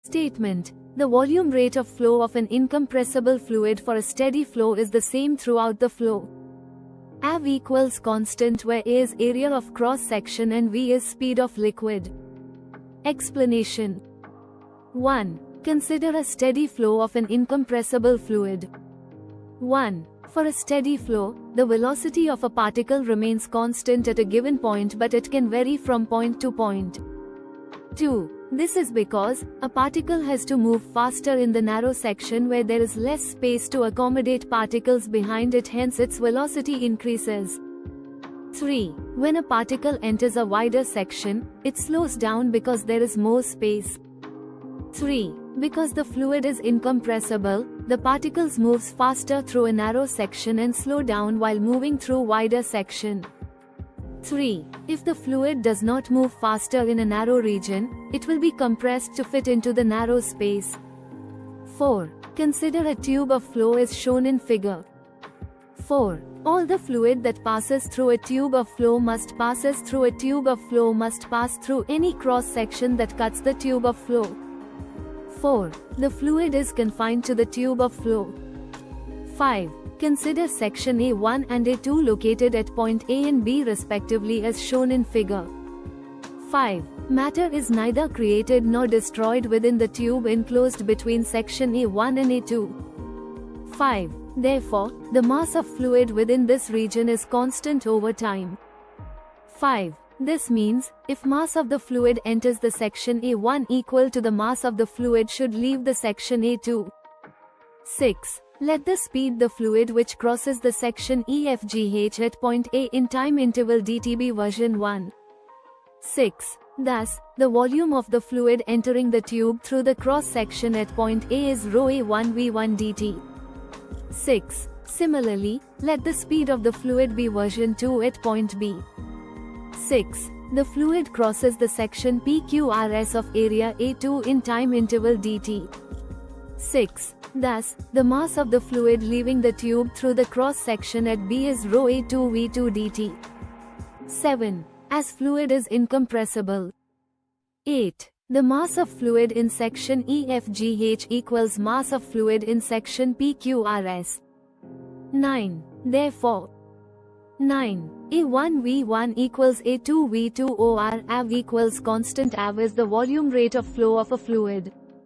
Statement: the volume rate of flow of an incompressible fluid for a steady flow is the same throughout the flow. AV equals constant where A is area of cross-section and V is speed of liquid. Explanation: 1. Consider a steady flow of an incompressible fluid. 1. For a steady flow, the velocity of a particle remains constant at a given point, but it can vary from point to point. 2. This is because a particle has to move faster in the narrow section where there is less space to accommodate particles behind it, hence its velocity increases. 3. When a particle enters a wider section, it slows down because there is more space. 3. Because the fluid is incompressible, the particles moves faster through a narrow section and slow down while moving through wider section. 3. If the fluid does not move faster in a narrow region, it will be compressed to fit into the narrow space. 4. Consider a tube of flow as shown in figure 4. All the fluid that passes through a tube of flow must pass through any cross-section that cuts the tube of flow. 4. The fluid is confined to the tube of flow. 5. Consider section A1 and A2 located at point A and B respectively as shown in figure 5. Matter is neither created nor destroyed within the tube enclosed between section A1 and A2. 5. Therefore, the mass of fluid within this region is constant over time. 5. This means, if mass of the fluid enters the section A1 equal to the mass of the fluid should leave the section A2. 6. Let the speed the fluid which crosses the section EFGH at point A in time interval dt be version 1. 6. Thus, the volume of the fluid entering the tube through the cross-section at point A is ρ A1 V1 dt. 6. Similarly, let the speed of the fluid be version 2 at point B. 6. The fluid crosses the section PQRS of area A2 in time interval dt. 6. Thus, the mass of the fluid leaving the tube through the cross-section at B is ρ A2 V2 dt. 7. As fluid is incompressible. 8. The mass of fluid in section EFGH equals mass of fluid in section PQRS. 9. Therefore, 9. A1 V1 equals A2 V2 or AV equals constant. AV is the volume rate of flow of a fluid.